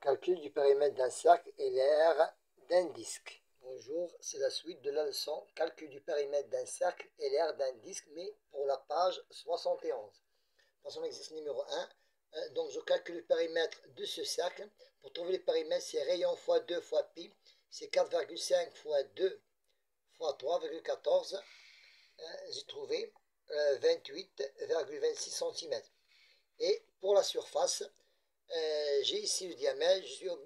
Calcul du périmètre d'un cercle et l'aire d'un disque. Bonjour, c'est la suite de la leçon Calcul du périmètre d'un cercle et l'aire d'un disque, mais pour la page 71. Passons à l'exercice numéro 1. Donc je calcule le périmètre de ce cercle. Pour trouver le périmètre, c'est rayon fois 2 fois pi. C'est 4,5 fois 2 fois 3,14. J'ai trouvé 28,26 cm. Et pour la surface, j'ai ici le diamètre,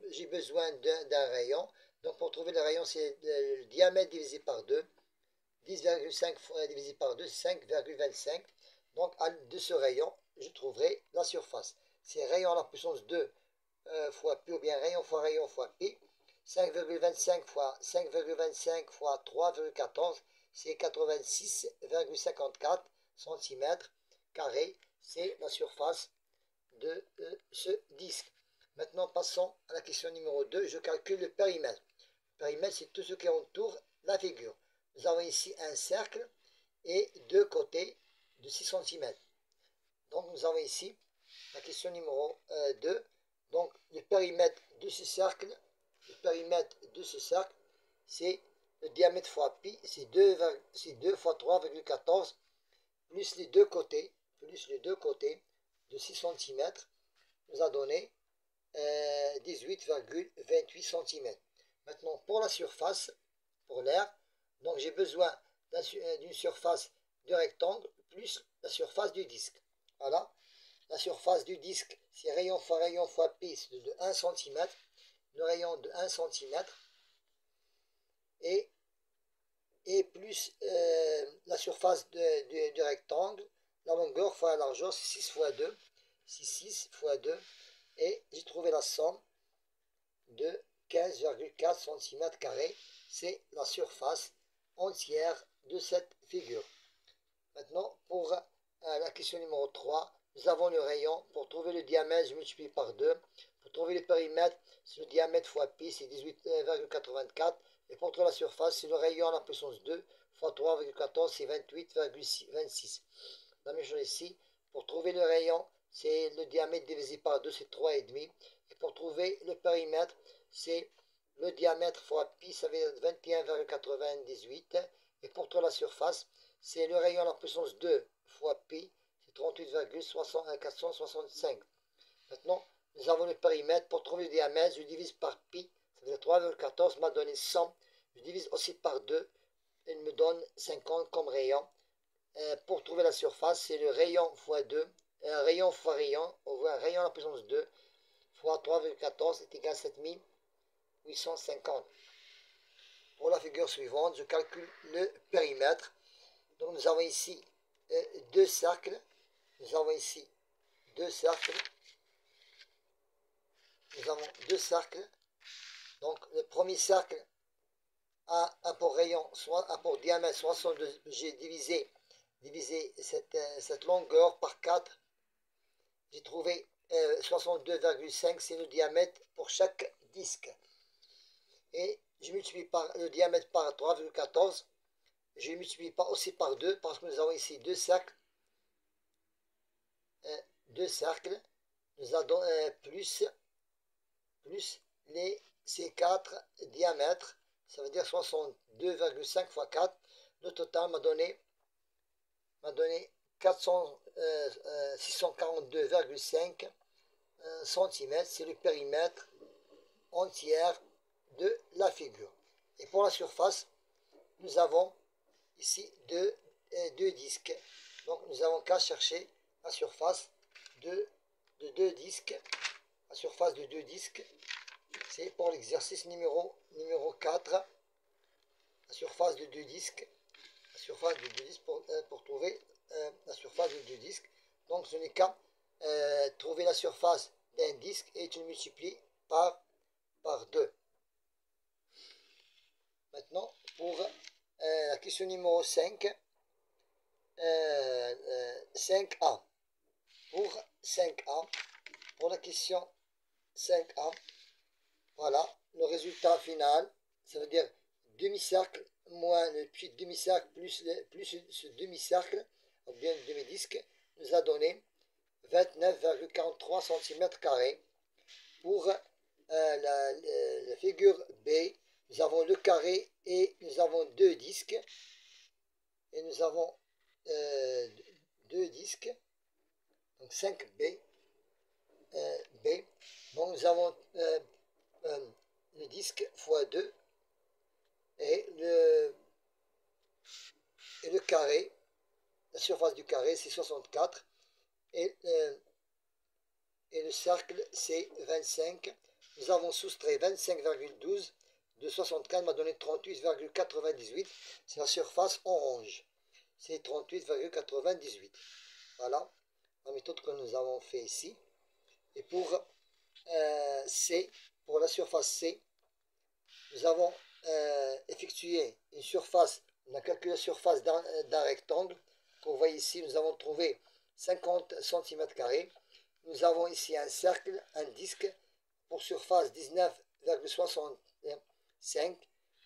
j'ai besoin d'un rayon. Donc pour trouver le rayon, c'est le diamètre divisé par 2. 10,5 divisé par 2, c'est 5,25. Donc de ce rayon, je trouverai la surface. C'est rayon à la puissance 2 fois pi, ou bien rayon fois pi. 5,25 fois 5,25 fois 3,14, c'est 86,54 cm carrés. C'est la surface de ce disque. Maintenant, passons à la question numéro 2. Je calcule le périmètre. Le périmètre, c'est tout ce qui entoure la figure. Nous avons ici un cercle et deux côtés de 6 cm. Donc, nous avons ici la question numéro 2. Donc, le périmètre de ce cercle, c'est le diamètre fois pi, c'est 2 fois 3,14 plus les deux côtés de 6 cm nous a donné 18,28 cm. Maintenant, pour la surface, pour l'air, donc j'ai besoin d'une surface de rectangle plus la surface du disque. Voilà, la surface du disque, c'est rayon fois pi, c'est de 1 cm, le rayon de 1 cm, et plus la surface du rectangle, la longueur fois la largeur, c'est 6 fois 2, 6 fois 2, et j'ai trouvé la somme de 15,4 cm carrés. C'est la surface entière de cette figure. Maintenant, pour la question numéro 3, nous avons le rayon. Pour trouver le diamètre, je multiplie par 2. Pour trouver le périmètre, c'est le diamètre fois pi, c'est 18,84. Et pour trouver la surface, c'est le rayon à la puissance 2 fois 3,14, c'est 28,26. La même chose ici. Pour trouver le rayon, c'est le diamètre divisé par 2, c'est 3,5. Et pour trouver le périmètre, c'est le diamètre fois pi, ça veut dire 21,98. Et pour trouver la surface, c'est le rayon à la puissance 2 fois pi, c'est 38,465. Maintenant, nous avons le périmètre. Pour trouver le diamètre, je divise par pi, ça veut dire 3,14 m'a donné 100. Je divise aussi par 2, il me donne 50 comme rayon. Pour trouver la surface, c'est le rayon fois 2, rayon fois rayon, on voit un rayon à la puissance 2 fois 3,14 est égal à 7850. Pour la figure suivante, je calcule le périmètre. Donc nous avons ici deux cercles. Nous avons deux cercles. Donc le premier cercle a un pour rayon, soit un pour diamètre 62. J'ai divisé cette longueur par 4. J'ai trouvé 62,5, c'est le diamètre pour chaque disque. Et je multiplie par le diamètre par 3,14. Je multiplie aussi par 2 parce que nous avons ici deux cercles. Nous avons plus ces 4 diamètres. Ça veut dire 62,5 fois 4. Le total m'a donné 642,5 cm. C'est le périmètre entier de la figure. Et pour la surface, nous avons ici deux disques. Donc nous avons qu'à chercher la surface de deux disques. La surface de deux disques, c'est pour l'exercice numéro 4. La surface de deux disques. Pour trouver la surface de deux disques. Donc ce n'est qu'à trouver la surface d'un disque et tu le multiplies par 2. Maintenant, pour la question numéro 5, 5A. Pour 5A, pour la question 5A, voilà, le résultat final, ça veut dire demi-cercle moins le puits de demi-cercle plus ce demi-cercle, ou bien le demi-disque, nous a donné 29,43 cm carrés. Pour la figure B, nous avons le carré et nous avons deux disques. Et nous avons deux disques, donc 5B. B. Donc nous avons le disque x2 et le carré, la surface du carré c'est 64 et le cercle c'est 25. Nous avons soustrait 25,12 de 64 m'a donné 38,98. C'est la surface orange. C'est 38,98. Voilà la méthode que nous avons fait ici. Et pour C, pour la surface C, nous avons effectué une surface, on a calculé la surface d'un rectangle. Comme vous voyez ici, nous avons trouvé 50 cm². Nous avons ici un cercle, un disque, pour surface 19,65.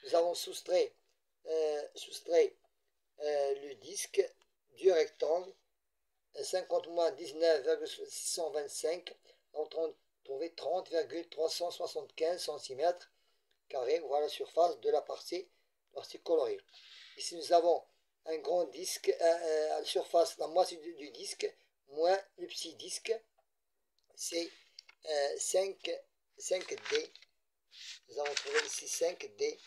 Nous avons soustrait le disque du rectangle, 50 moins 19,625. Nous avons trouvé 30,375 cm². Voilà la surface de la partie colorée. Ici nous avons un grand disque, à la surface, la moitié du disque, moins le petit disque, c'est 5D. Nous avons trouvé ici 5D.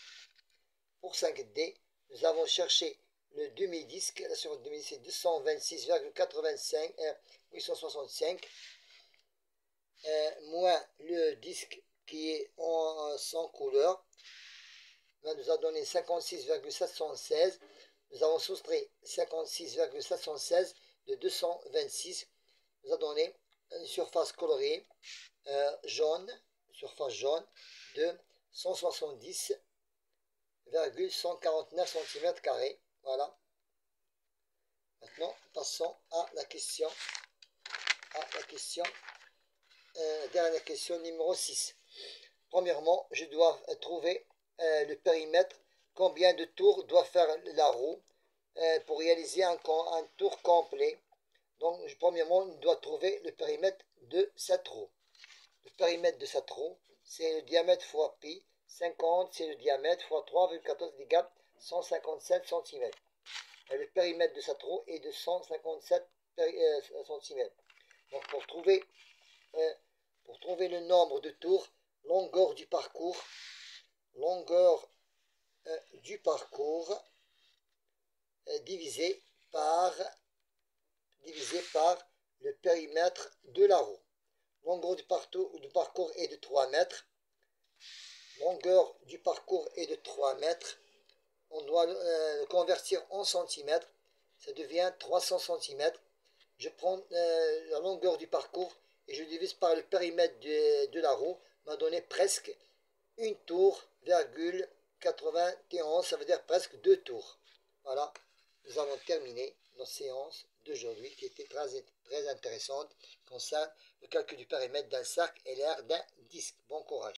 Pour 5D, nous avons cherché le demi-disque, la surface demi c'est 226,85, moins le disque qui est sans couleur. Là, nous a donné 56,716. Nous avons soustrait 56,716 de 226. Nous a donné une surface colorée jaune, surface jaune de 170,149 cm². Voilà. Maintenant, passons à la question. Dernière question numéro 6. Premièrement, je dois trouver le périmètre. Combien de tours doit faire la roue pour réaliser un tour complet. Donc, premièrement, on doit trouver le périmètre de cette roue. Le périmètre de cette roue, c'est le diamètre fois pi. 50, c'est le diamètre fois 3,14 égale 157 cm. Le périmètre de cette roue est de 157 cm. Donc, pour trouver le nombre de tours, longueur du parcours divisé par le périmètre de la roue. Longueur du parcours est de 3 mètres. Longueur du parcours est de 3 mètres. On doit le convertir en centimètres. Ça devient 300 cm. Je prends la longueur du parcours et je divise par le périmètre de la roue. M'a donné presque une tour, 91, ça veut dire presque 2 tours. Voilà, nous avons terminé notre séance d'aujourd'hui qui était très intéressante concernant le calcul du périmètre d'un cercle et l'air d'un disque. Bon courage.